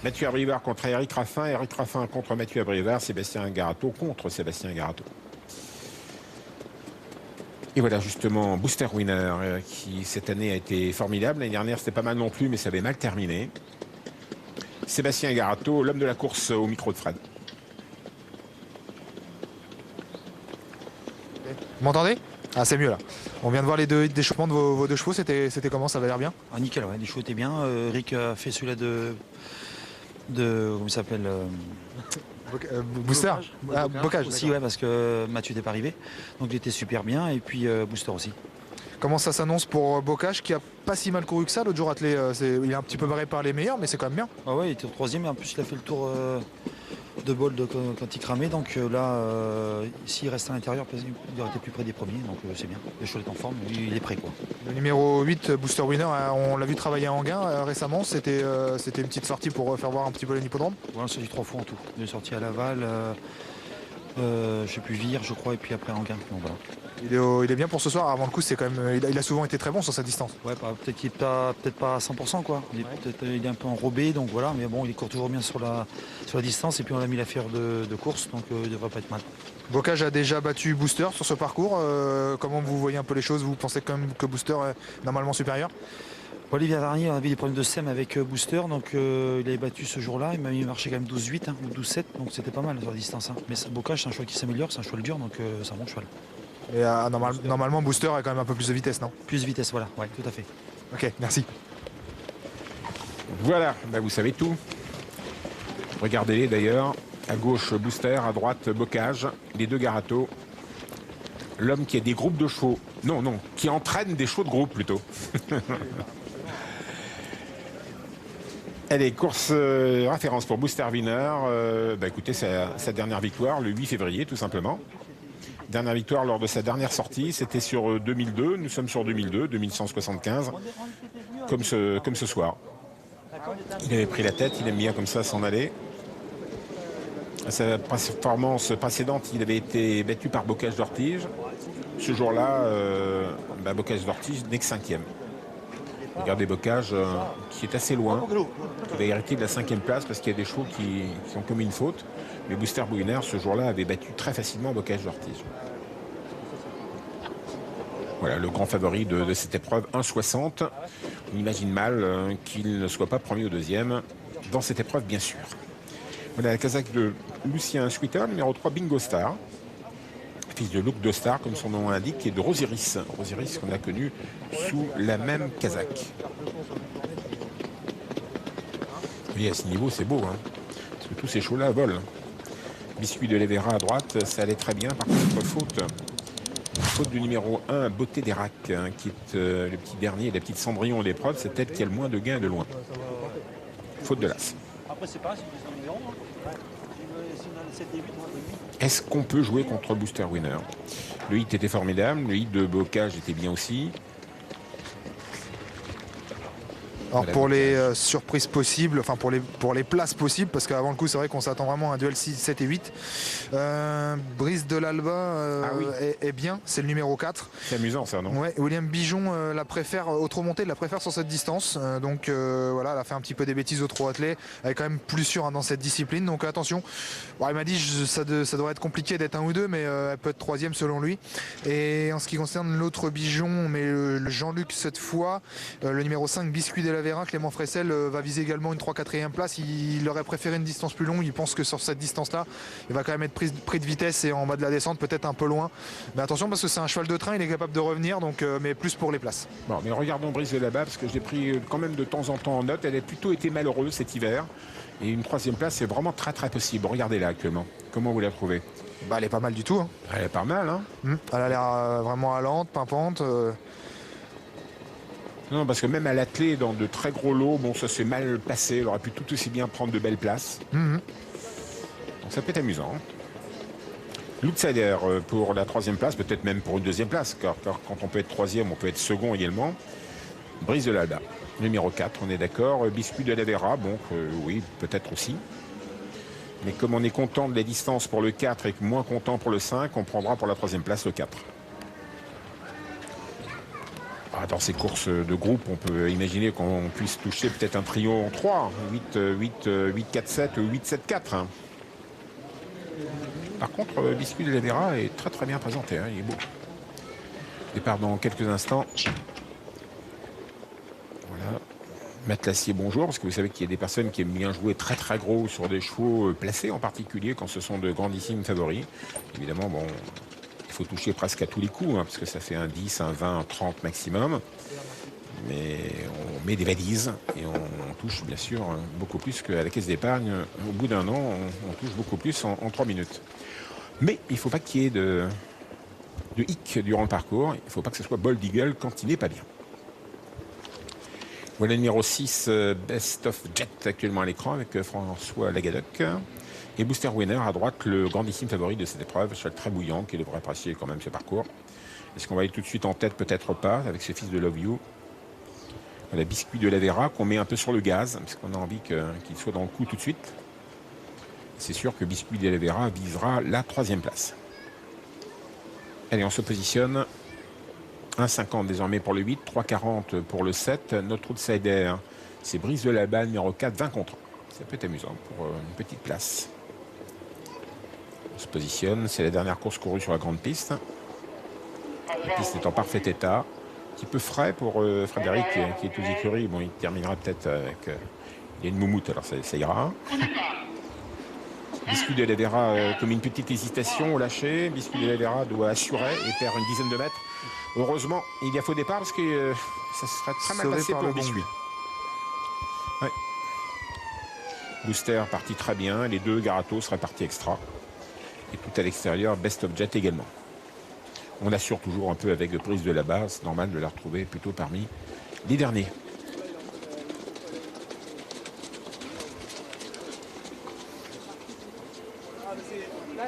Mathieu Abrivard contre Eric Raffin. Eric Raffin contre Mathieu Abrivard. Sébastien Garato contre Sébastien Garato. Et voilà justement Booster Winner qui cette année a été formidable. L'année dernière c'était pas mal non plus mais ça avait mal terminé. Sébastien Garato, l'homme de la course au micro de Fred. Vous m'entendez? Ah, c'est mieux là. On vient de voir les deux d'échauffement de vos deux chevaux. C'était comment? Ça avait l'air bien? Ah, nickel, ouais, les chevaux étaient bien. Eric a fait celui-là de comment il s'appelle Booster. Bocage aussi, ouais, parce que Mathieu n'était pas arrivé. Donc il était super bien. Et puis Booster aussi. Comment ça s'annonce pour Bocage qui a pas si mal couru que ça? L'autre jour attelé, il est un petit peu barré par les meilleurs, mais c'est quand même bien. Ah ouais, il était au troisième et en plus il a fait le tour de bol quand il cramait. Donc là, s'il reste à l'intérieur, il aurait été plus près des premiers. Donc c'est bien. Le cheval est en forme, il est prêt, quoi. Le numéro 8, Booster Winner, on l'a vu travailler à Enghien récemment. C'était une petite sortie pour faire voir un petit peu l'hippodrome. Voilà, c'est du 3 fois en tout. Il est sorti à Laval, je sais plus, Vire, je crois, et puis après Enghien. Donc voilà. Il est bien pour ce soir. Avant le coup, c'est quand même, il a souvent été très bon sur sa distance. Ouais, peut-être qu'il n'est peut-être pas à 100%, quoi. Il est un peu enrobé, donc voilà. Mais bon, il court toujours bien sur la distance. Et puis on l'a mis l'affaire de course, donc il ne devrait pas être mal. Bocage a déjà battu Booster sur ce parcours. Comment vous voyez un peu les choses? Vous pensez quand même que Booster est normalement supérieur? Olivier Varnier avait des problèmes de SEM avec Booster, donc il avait battu ce jour-là. Il m'a mis marché quand même 12-8 ou 12-7, donc c'était pas mal sur la distance. Mais Bocage, c'est un cheval qui s'améliore, c'est un cheval dur, donc c'est un bon cheval. Et normalement, Booster a quand même un peu plus de vitesse, non? Plus de vitesse, voilà, ouais, tout à fait. Ok, merci. Voilà, vous savez tout. Regardez-les d'ailleurs. À gauche, Booster, à droite, Bocage, les deux Garato. L'homme qui a des groupes de chevaux. Non, qui entraîne des chevaux de groupe plutôt. Allez, course référence pour Booster Winner. Écoutez, sa dernière victoire, le 8 février, tout simplement. Dernière victoire lors de sa dernière sortie, c'était sur 2002. Nous sommes sur 2002, 2175, comme ce soir. Il avait pris la tête, il aime bien comme ça s'en aller. À sa performance précédente, il avait été battu par Bocage d'Ortige. Ce jour-là, Bocage d'Ortige n'est que 5e. Regardez Bocage qui est assez loin, qui va hériter de la 5e place parce qu'il y a des chevaux qui ont commis une faute. Mais Booster Winner, ce jour-là, avait battu très facilement Bocage d'Ortige. Voilà, le grand favori de cette épreuve, 1,60. On imagine mal qu'il ne soit pas premier ou deuxième dans cette épreuve, bien sûr. Voilà la casaque de Lucien Sweeter, numéro 3, Bingo Star. Fils de Luc de Star, comme son nom l'indique, et de Rosiris. Rosiris qu'on a connu sous la même casaque. Oui, à ce niveau, c'est beau, hein, parce que tous ces chevaux-là volent. Biscuit de Levera à droite, ça allait très bien. Par contre, faute du numéro 1, Beauté des Racs, hein, qui est le petit dernier, la petite Cendrillon de l'épreuve. C'est elle qui a le moins de gains de loin. Faute de l'as. Après, c'est pas, c'est le numéro. Est-ce qu'on peut jouer contre Booster Winner? Le hit était formidable, le hit de Bocage était bien aussi. Alors pour les surprises possibles, enfin pour les places possibles, parce qu'avant le coup c'est vrai qu'on s'attend vraiment à un duel 6, 7 et 8. Brice de l'Alba est bien, c'est le numéro 4. C'est amusant ça, non? Ouais, William Bijon la préfère au trot monté, la préfère sur cette distance. Donc voilà, elle a fait un petit peu des bêtises au trot attelé. Elle est quand même plus sûre hein, dans cette discipline. Donc attention. Bon, il m'a dit ça devrait être compliqué d'être 1 ou 2, mais elle peut être 3e selon lui. Et en ce qui concerne l'autre Bijon, mais le Jean-Luc cette fois, le numéro 5, Biscuit de la Vérin, Clément Fressel va viser également une 3-4e place. Il aurait préféré une distance plus longue. Il pense que sur cette distance-là, il va quand même être pris de vitesse et en bas de la descente, peut-être un peu loin. Mais attention parce que c'est un cheval de train, il est capable de revenir, donc, mais plus pour les places. Bon, mais regardons Brice de là-bas, parce que je l'ai pris quand même de temps en temps en note. Elle a plutôt été malheureuse cet hiver. Et une 3e place, c'est vraiment très très possible. Regardez-la actuellement. Comment vous la trouvez? Elle est pas mal du tout. Hein. Elle est pas mal, hein. Elle a l'air vraiment allante, pimpante. Non, parce que même à l'attelé, dans de très gros lots, bon, ça s'est mal passé. Elle aurait pu tout aussi bien prendre de belles places. Donc ça peut être amusant. L'outsider pour la 3e place, peut-être même pour une 2e place, car quand on peut être 3e, on peut être second également. Brice de l'Alba, numéro 4, on est d'accord. Biscuit de la Vera, bon, oui, peut-être aussi. Mais comme on est content de la distance pour le 4 et moins content pour le 5, on prendra pour la 3e place le 4. Dans ces courses de groupe, on peut imaginer qu'on puisse toucher peut-être un trio en 3, 8-4-7 ou 8-7-4. Hein. Par contre, Biscuit de la Vera est très très bien présenté, hein, il est beau. Départ dans quelques instants. Voilà. Matt Lassier, bonjour, parce que vous savez qu'il y a des personnes qui aiment bien jouer très très gros sur des chevaux placés, en particulier quand ce sont de grandissimes favoris. Évidemment, bon, il faut toucher presque à tous les coups, hein, parce que ça fait un 10, un 20, un 30 maximum. Mais on met des valises et on touche bien sûr beaucoup plus qu'à la caisse d'épargne. Au bout d'un an, on touche beaucoup plus en 3 minutes. Mais il ne faut pas qu'il y ait de hic durant le parcours. Il ne faut pas que ce soit Bold Eagle quand il n'est pas bien. Voilà le numéro 6, Best of Jet, actuellement à l'écran avec François Lagadoc. Et Booster Winner à droite, le grandissime favori de cette épreuve, cheval très bouillant qui devrait apprécier quand même ce parcours. Est-ce qu'on va aller tout de suite en tête? Peut-être pas, avec ce fils de Love You. Voilà, Biscuit de la Vera qu'on met un peu sur le gaz, parce qu'on a envie qu'il soit dans le coup tout de suite. C'est sûr que Biscuit de la Vera visera la 3e place. Allez, on se positionne. 1,50 désormais pour le 8, 3,40 pour le 7. Notre outsider, c'est Brise de la Balle, numéro 4, 20 contre. Ça peut être amusant pour une petite place. On se positionne, c'est la dernière course courue sur la grande piste. La piste est en parfait état. Un petit peu frais pour Frédéric qui est aux écuries. Bon, il terminera peut-être avec... il y a une moumoute, alors ça ira. Biscuit de la Vera comme une petite hésitation au lâcher. Biscuit de la Vera doit assurer et perd une dizaine de mètres. Heureusement, il y a faux départ parce que ça serait très mal passé pour Biscuit. Ouais. Booster parti très bien. Les deux Garato seraient partis extra. Et tout à l'extérieur, Best of Jet également. On assure toujours un peu avec Prise de la Base. C'est normal de la retrouver plutôt parmi les derniers.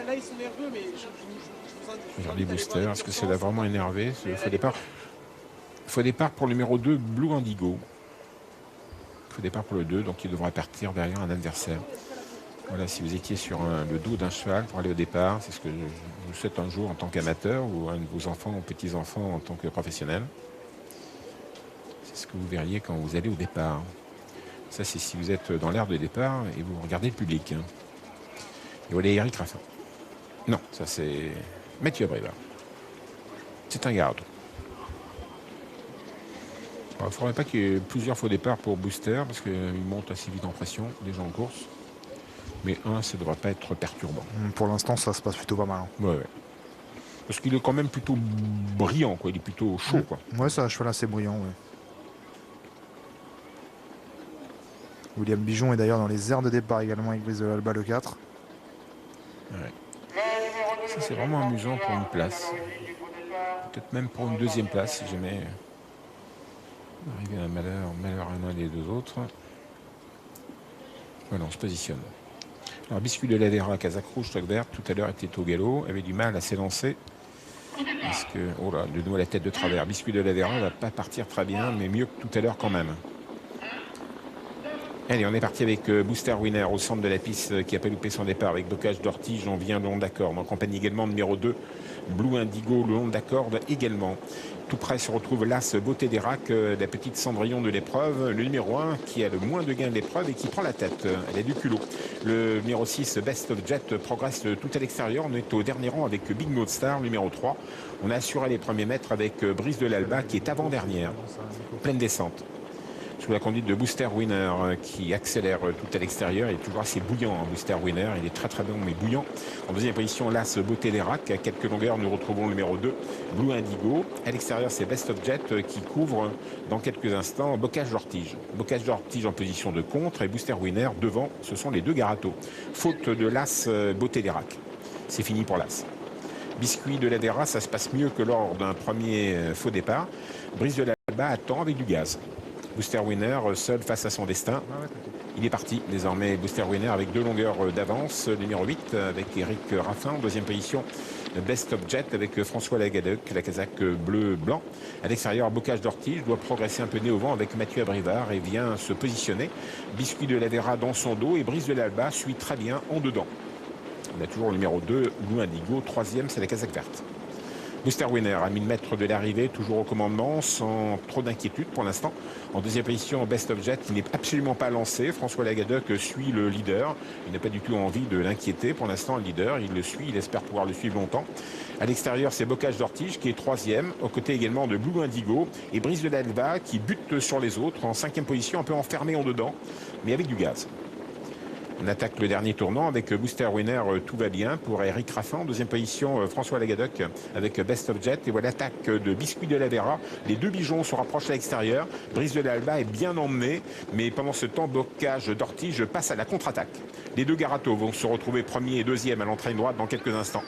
Là, ils sont nerveux, mais Regardez Booster, est-ce que ça l'a vraiment énervé? Faux départ. Faux départ pour le numéro 2, Blue Indigo. Faux départ pour le 2, donc il devra partir derrière un adversaire. Voilà, si vous étiez sur le dos d'un cheval pour aller au départ, c'est ce que je vous souhaite un jour en tant qu'amateur ou un de vos enfants ou petits-enfants en tant que professionnel. C'est ce que vous verriez quand vous allez au départ. Ça, c'est si vous êtes dans l'aire de départ et vous regardez le public. Et voilà Eric Raffin. Non, ça c'est Mathieu Abrivard. C'est un garde. Il ne faudrait pas qu'il y ait plusieurs faux départs pour Booster parce qu'il monte assez vite en pression déjà en course. Mais ça ne devrait pas être perturbant. Pour l'instant, ça se passe plutôt pas mal. Hein. Ouais. Parce qu'il est quand même plutôt brillant, quoi. Il est plutôt chaud, quoi. Ouais, c'est un cheval assez brillant, ouais. William Bijon est d'ailleurs dans les aires de départ également avec Brise de l'Alba le 4. Ouais. Ça, c'est vraiment amusant pour une place. Peut-être même pour une 2e place, si jamais arrivé à un malheur à l'un des deux autres. Voilà, on se positionne. Alors, Biscuit de la Vera, Casac Rouge, Stock Vert, tout à l'heure était au galop, avait du mal à s'élancer. Parce que, oh là, de nouveau la tête de travers. Biscuit de la Vera ne va pas partir très bien, mais mieux que tout à l'heure quand même. Allez, on est parti avec Booster Winner au centre de la piste qui n'a pas loupé son départ avec Bocage d'Ortige, on vient le long d'accord. En compagnie également numéro 2, Blue Indigo, le long d'accord également. Tout près se retrouve l'As Beauté des Racs, la petite Cendrillon de l'épreuve, le numéro 1 qui a le moins de gains de l'épreuve et qui prend la tête. Elle a du culot. Le numéro 6, Best of Jet, progresse tout à l'extérieur. On est au dernier rang avec Big Note Star, numéro 3. On a assuré les premiers mètres avec Brise de l'Alba qui est avant-dernière. Pleine descente. Sous la conduite de Booster Winner qui accélère tout à l'extérieur. Il est toujours assez bouillant, hein, Booster Winner. Il est très très bon mais bouillant. En 2e position, l'As Beauté des Racs. À quelques longueurs, nous retrouvons le numéro 2, Blue Indigo. À l'extérieur, c'est Best of Jet qui couvre dans quelques instants Bocage d'Ortige. Bocage d'Ortige en position de contre et Booster Winner devant. Ce sont les deux Garato. Faute de l'As Beauté des Racs. C'est fini pour l'As. Biscuit de la Vera, ça se passe mieux que lors d'un premier faux départ. Brise de l'Alba attend avec du gaz. Booster Winner seul face à son destin. Il est parti désormais Booster Winner avec 2 longueurs d'avance. Numéro 8 avec Eric Raffin. En 2e position, Best of Jet avec François Lagadoc, la casaque bleu-blanc. À l'extérieur, Bocage d'Ortige doit progresser un peu nez au vent avec Mathieu Abrivard et vient se positionner. Biscuit de la Vera dans son dos et Brise de l'Alba suit très bien en dedans. On a toujours le numéro 2, Blue Indigo. 3e, c'est la casaque verte. Booster Winner à 1000 mètres de l'arrivée, toujours au commandement, sans trop d'inquiétude pour l'instant. En deuxième position, Best of Jet, qui n'est absolument pas lancé. François Lagadoc suit le leader. Il n'a pas du tout envie de l'inquiéter. Pour l'instant, le leader, il le suit. Il espère pouvoir le suivre longtemps. À l'extérieur, c'est Bocage d'Ortige qui est troisième. Aux côtés également de Blue Indigo et Brice de l'Alba qui bute sur les autres en cinquième position, un peu enfermé en dedans, mais avec du gaz. On attaque le dernier tournant avec Booster Winner, tout va bien pour Eric Raffin. En deuxième position, François Lagadoc avec Best of Jet. Et voilà l'attaque de Biscuit de la Vera. Les deux bijoux se rapprochent à l'extérieur. Brice de l'Alba est bien emmené, mais pendant ce temps, Bocage d'Ortige passe à la contre-attaque. Les deux Garato vont se retrouver premier et deuxième à l'entrée droite dans quelques instants.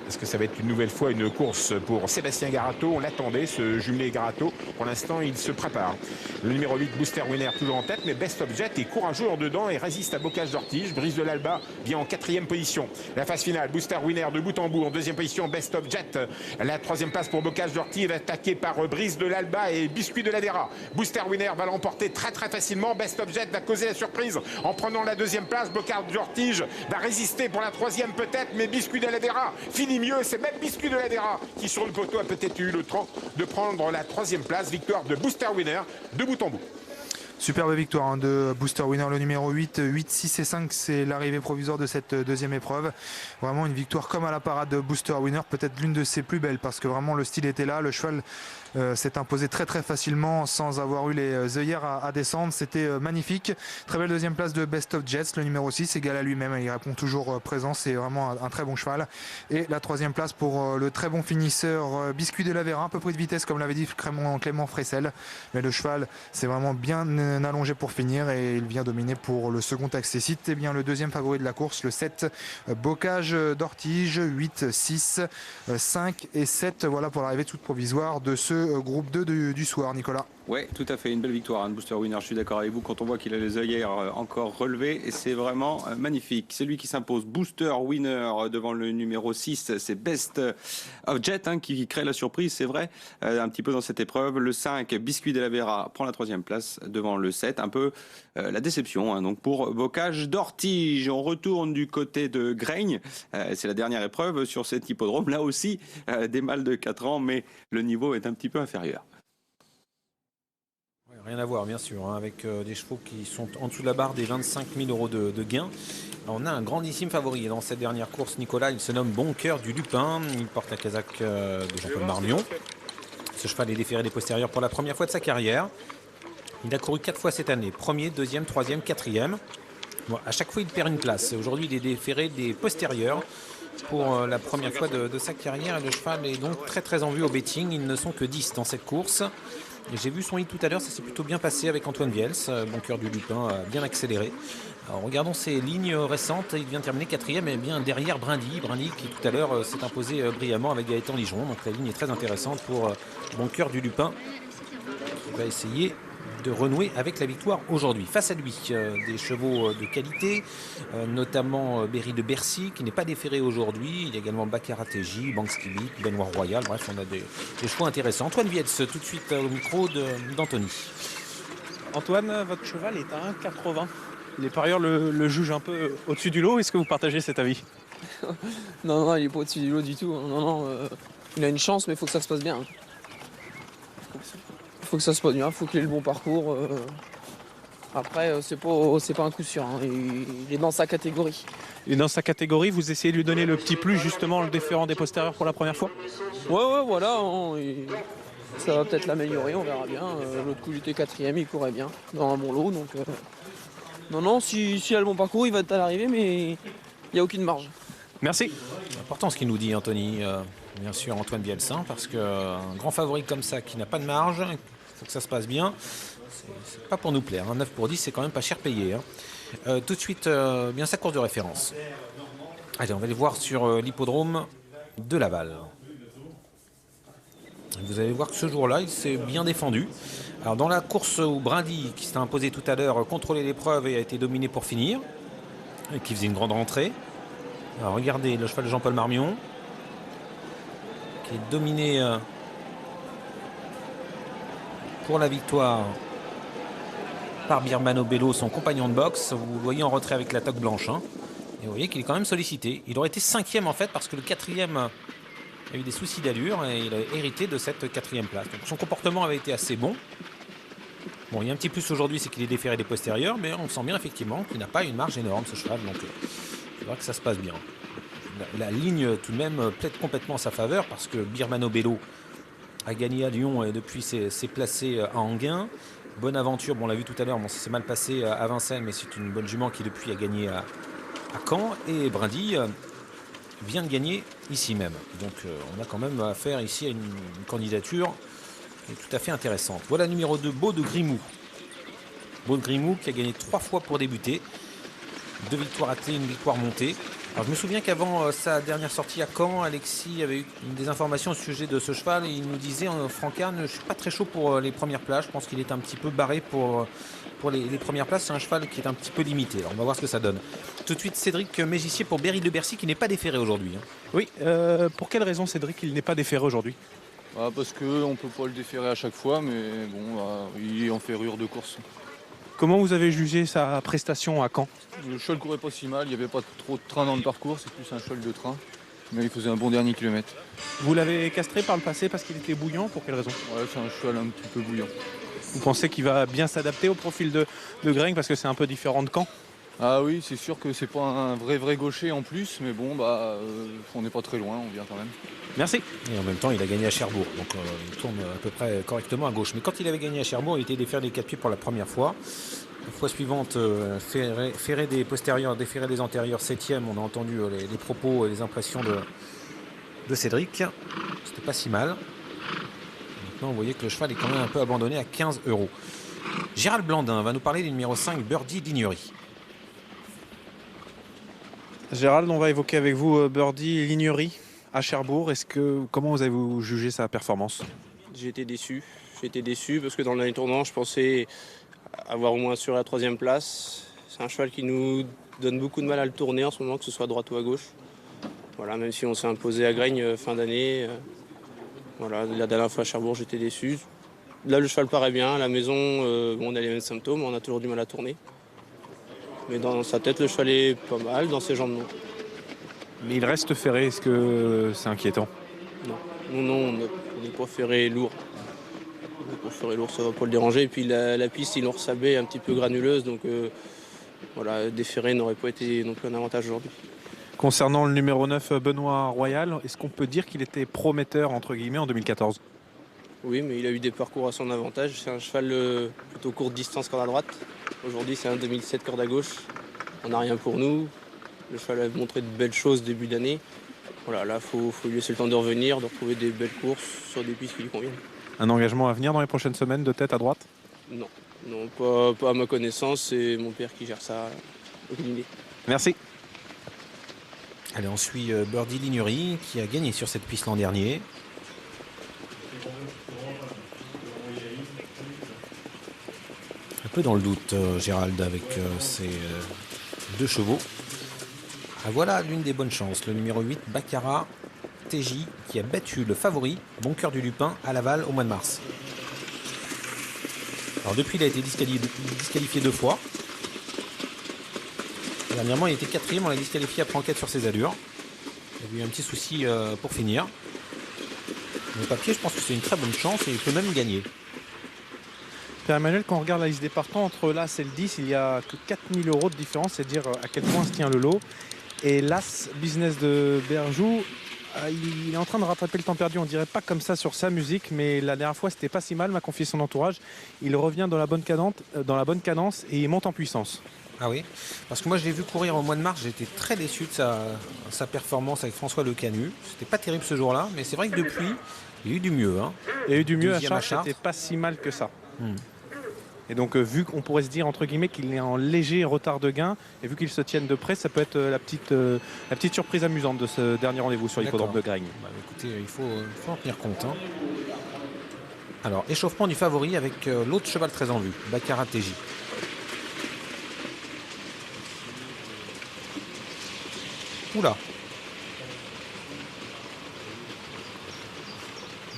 Est-ce que ça va être une nouvelle fois une course pour Sébastien Garato? On l'attendait, ce jumelé Garato. Pour l'instant, il se prépare. Le numéro 8, Booster Winner, toujours en tête, mais Best of Jet est courageux en dedans et résiste à Bocage d'Ortige. Brice de l'Alba vient en quatrième position. La phase finale, Booster Winner de bout en bout. En deuxième position, Best of Jet. La troisième place pour Bocage d'Ortige, attaqué par Brice de l'Alba et Biscuit de la Vera. Booster Winner va l'emporter très facilement. Best of Jet va causer la surprise en prenant la deuxième place. Bocage d'Ortige va résister pour la troisième peut-être, mais Biscuit de la Vera finit mieux. C'est même Biscuit de la Vera qui, sur le poteau, a peut-être eu le temps de prendre la troisième place. Victoire de Booster Winner de bout en bout. Superbe victoire de Booster Winner, le numéro 8. 8, 6 et 5, c'est l'arrivée provisoire de cette deuxième épreuve. Vraiment une victoire comme à la parade de Booster Winner, peut-être l'une de ses plus belles parce que vraiment le style était là. Le cheval s'est imposé très facilement sans avoir eu les œillères à descendre. C'était magnifique. Très belle deuxième place de Best of Jets, le numéro 6, égal à lui-même. Il répond toujours présent, c'est vraiment un très bon cheval. Et la troisième place pour le très bon finisseur Biscuit de la Vera, un peu pris de vitesse comme l'avait dit Clément Fressel. Mais le cheval c'est vraiment bien allongé pour finir et il vient dominer pour le second accessite. Et bien le deuxième favori de la course, le 7, Bocage d'Ortige, 8, 6, 5 et 7. Voilà pour l'arrivée toute provisoire de ce groupe 2 du soir, Nicolas. Ouais, tout à fait, une belle victoire, hein, Booster Winner. Je suis d'accord avec vous quand on voit qu'il a les œillères encore relevées et c'est vraiment magnifique. C'est lui qui s'impose, Booster Winner devant le numéro 6, c'est Best of Jet hein, qui crée la surprise, c'est vrai, un petit peu dans cette épreuve. Le 5, Biscuit de la Vera prend la troisième place devant le 7, un peu la déception hein, donc pour Bocage d'Ortige. On retourne du côté de Graigne, c'est la dernière épreuve sur cet hippodrome, là aussi des mâles de 4 ans, mais le niveau est un petit peu inférieur. Rien à voir, bien sûr, hein, avec des chevaux qui sont en dessous de la barre des 25 000 euros de gains. On a un grandissime favori dans cette dernière course, Nicolas. Il se nomme Bon Cœur du Lupin. Il porte la casaque de Jean-Paul Marmion. Ce cheval est déféré des postérieurs pour la première fois de sa carrière. Il a couru 4 fois cette année. Premier, deuxième, troisième, quatrième. Bon, à chaque fois, il perd une place. Aujourd'hui, il est déféré des postérieurs pour la première fois de sa carrière. Et le cheval est donc très en vue au betting. Ils ne sont que 10 dans cette course. J'ai vu son hit tout à l'heure, ça s'est plutôt bien passé avec Antoine Viels. Bon Cœur du Lupin a bien accéléré. Alors, regardons ses lignes récentes. Il vient terminer quatrième et bien derrière Brindy. Brindy qui tout à l'heure s'est imposé brillamment avec Gaëtan Ligeron. Donc la ligne est très intéressante pour Bon Cœur du Lupin qui va essayer de renouer avec la victoire aujourd'hui. Face à lui, des chevaux de qualité, notamment Berry de Bercy, qui n'est pas déféré aujourd'hui. Il y a également Baccarat-TJ, Bankskibit, Benoît Royal. Bref, on a des chevaux intéressants. Antoine Vietz, tout de suite au micro d'Anthony. Antoine, votre cheval est à 1,80. Les parieurs le jugent un peu au-dessus du lot. Est-ce que vous partagez cet avis? Non, il n'est pas au-dessus du lot du tout. Non, il a une chance, mais il faut que ça se passe bien. Il faut que ça se passe bien, il faut qu'il ait le bon parcours. Après, c'est pas un coup sûr. Hein. Il est dans sa catégorie. Et dans sa catégorie, vous essayez de lui donner le petit plus, justement, le déférent des postérieurs pour la première fois? Ouais, voilà. Hein, ça va peut-être l'améliorer, on verra bien. L'autre coup, il était quatrième, il courait bien dans un bon lot. Donc, non, s'il a le bon parcours, il va être à l'arrivée, mais il n'y a aucune marge. Merci. C'est important ce qu'il nous dit, Anthony. Bien sûr, Antoine Bielsin, parce qu'un grand favori comme ça, qui n'a pas de marge, il faut que ça se passe bien. C'est pas pour nous plaire. Hein. 9 pour 10, c'est quand même pas cher payé. Hein. Tout de suite, bien sa course de référence. Allez, on va aller voir sur l'hippodrome de Laval. Vous allez voir que ce jour-là, il s'est bien défendu. Alors, dans la course où Brindy, qui s'est imposé tout à l'heure, contrôlait l'épreuve et a été dominé pour finir, et qui faisait une grande rentrée. Alors, regardez le cheval de Jean-Paul Marmion, qui est dominé pour la victoire par Birmano Bello, son compagnon de boxe. Vous le voyez en retrait avec la toque blanche. Hein. Et vous voyez qu'il est quand même sollicité. Il aurait été 5e en fait, parce que le 4e a eu des soucis d'allure et il a hérité de cette 4e place. Donc son comportement avait été assez bon. Bon, il y a un petit plus aujourd'hui, c'est qu'il est déféré des postérieurs, mais on sent bien effectivement qu'il n'a pas une marge énorme ce cheval, donc c'est vrai que ça se passe bien. La ligne tout de même plaide complètement en sa faveur parce que Birmano Bello a gagné à Lyon et depuis s'est placé à Enghien. Bonne aventure, bon, on l'a vu tout à l'heure, bon, ça s'est mal passé à Vincennes, mais c'est une bonne jument qui depuis a gagné à Caen. Et Brindy vient de gagner ici même. Donc on a quand même affaire ici à une candidature qui est tout à fait intéressante. Voilà numéro 2, Beau de Grimou. Beau de Grimou qui a gagné 3 fois pour débuter. 2 victoires attelées, 1 victoire montée. Alors je me souviens qu'avant sa dernière sortie à Caen, Alexis avait eu des informations au sujet de ce cheval et il nous disait Francard, je ne suis pas très chaud pour les premières places. Je pense qu'il est un petit peu barré pour les premières places. C'est un cheval qui est un petit peu limité. Alors on va voir ce que ça donne. Tout de suite Cédric Mégissier pour Berry de Bercy qui n'est pas déféré aujourd'hui. Oui, pour quelle raison Cédric il n'est pas déféré aujourd'hui? Parce qu'on ne peut pas le déférer à chaque fois, mais bon, il est en ferrure de course. Comment vous avez jugé sa prestation à Caen? Le cheval courait pas si mal, il n'y avait pas trop de train dans le parcours, c'est plus un cheval de train. Mais il faisait un bon dernier kilomètre. Vous l'avez castré par le passé parce qu'il était bouillant, pour quelle raison? Ouais, c'est un cheval un petit peu bouillant. Vous pensez qu'il va bien s'adapter au profil de Graigne parce que c'est un peu différent de Caen? Ah oui, c'est sûr que c'est pas un vrai gaucher en plus, mais bon, on n'est pas très loin, on vient quand même. Merci. Et en même temps, il a gagné à Cherbourg, donc il tourne à peu près correctement à gauche. Mais quand il avait gagné à Cherbourg, il était déféré des 4 pieds pour la première fois. La fois suivante, ferré des postérieurs, déféré des antérieurs, 7e. On a entendu les propos et les impressions de Cédric. C'était pas si mal. Maintenant, vous voyez que le cheval est quand même un peu abandonné à 15 €. Gérald Blandin va nous parler du numéro 5, Birdie Lignery. Gérald, on va évoquer avec vous Birdie Lignery à Cherbourg. Comment vous avez jugé sa performance? J'ai été déçu. Parce que dans le dernier tournant, je pensais avoir au moins assuré la 3e place. C'est un cheval qui nous donne beaucoup de mal à le tourner en ce moment, que ce soit à droite ou à gauche. Voilà, même si on s'est imposé à Graigne fin d'année. Voilà, la dernière fois à Cherbourg, j'étais déçu. Là, le cheval paraît bien. À la maison, on a les mêmes symptômes, on a toujours du mal à tourner. Mais dans sa tête, le cheval est pas mal, dans ses jambes, non. Mais il reste ferré, est-ce que c'est inquiétant? Non, on n'est pas ferré lourd. Pour ferré lourd, ça va pas le déranger. Et puis la piste, ils l'ont ressablée un petit peu granuleuse, donc voilà, déferré n'aurait pas été non plus un avantage aujourd'hui. Concernant le numéro 9, Benoît Royal, est-ce qu'on peut dire qu'il était prometteur entre guillemets en 2014? Oui, mais il a eu des parcours à son avantage. C'est un cheval plutôt courte distance corde à droite. Aujourd'hui, c'est un 2007 corde à gauche. On n'a rien pour nous. Le cheval a montré de belles choses début d'année. Voilà, là, faut lui laisser le temps de revenir, de retrouver des belles courses sur des pistes qui lui conviennent. Un engagement à venir dans les prochaines semaines de tête à droite? Non, pas à ma connaissance. C'est mon père qui gère ça. Aucune idée. Merci. Allez, on suit Birdie Lignery qui a gagné sur cette piste l'an dernier. Un peu dans le doute, Gérald, avec ses 2 chevaux. Ah, voilà l'une des bonnes chances. Le numéro 8, Baccarat TJ, qui a battu le favori, Bon Cœur du Lupin, à Laval au mois de mars. Alors depuis, il a été disqualifié 2 fois. Dernièrement, il était 4e, on l'a disqualifié après enquête sur ses allures. Il y a eu un petit souci pour finir. Le papier, je pense que c'est une très bonne chance et il peut même gagner. Pierre-Emmanuel, quand on regarde la liste des partants, entre l'As et le 10, il n'y a que 4 000 € de différence, c'est dire à quel point se tient le lot. Et l'As Business de Berjou, il est en train de rattraper le temps perdu. On dirait pas comme ça sur sa musique, mais la dernière fois, c'était pas si mal, m'a confié son entourage. Il revient dans la bonne cadence et il monte en puissance. Ah oui, parce que moi je l'ai vu courir au mois de mars, j'étais très déçu de sa performance avec François Lecanu. C'était pas terrible ce jour-là, mais c'est vrai que depuis, il y a eu du mieux. Hein. Il y a eu du mieux à Chartres, Chartres, c'était pas si mal que ça. Et donc vu qu'on pourrait se dire entre guillemets qu'il est en léger retard de gain, et vu qu'ils se tiennent de près, ça peut être la petite surprise amusante de ce dernier rendez-vous sur l'hippodrome de Graigne. Bah, écoutez, il faut en tenir compte. Hein. Alors, échauffement du favori avec l'autre cheval très en vue, Baccarat TJ. Oula.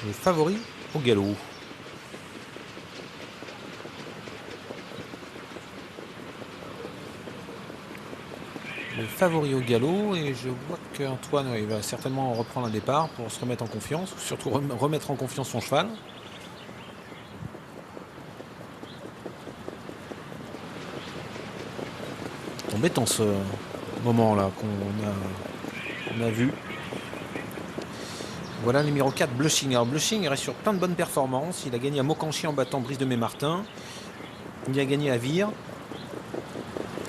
Le favori au galop. le favori au galop. Et je vois qu'Antoine il va certainement reprendre un départ pour se remettre en confiance, surtout remettre en confiance son cheval. Embêtant ce moment-là qu'on a vu. Voilà le numéro 4, Blushing. Alors Blushing il reste sur plein de bonnes performances. Il a gagné à Mokanchi en battant Brise de Mai-Martin. Il a gagné à Vire.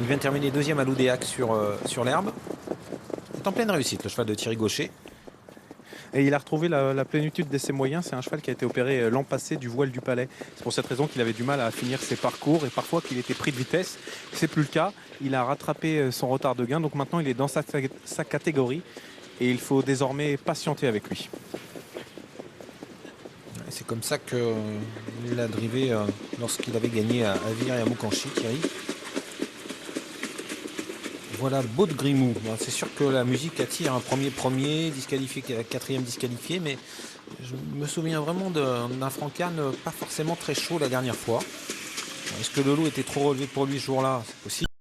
Il vient de terminer deuxième à l'Oudéac sur l'herbe. C'est en pleine réussite le cheval de Thierry Gaucher. Et il a retrouvé la plénitude de ses moyens. C'est un cheval qui a été opéré l'an passé du voile du palais. C'est pour cette raison qu'il avait du mal à finir ses parcours et parfois qu'il était pris de vitesse. C'est plus le cas. Il a rattrapé son retard de gain. Donc maintenant, il est dans sa catégorie et il faut désormais patienter avec lui. C'est comme ça qu'il a drivé lorsqu'il avait gagné à Vire et à Mokanchi, Thierry. Voilà, Beau de Grimou. Bon, c'est sûr que la musique attire un premier disqualifié, quatrième disqualifié, mais je me souviens vraiment d'un Francan pas forcément très chaud la dernière fois. Est-ce que le lot était trop relevé pour lui ce jour-là? C'est possible.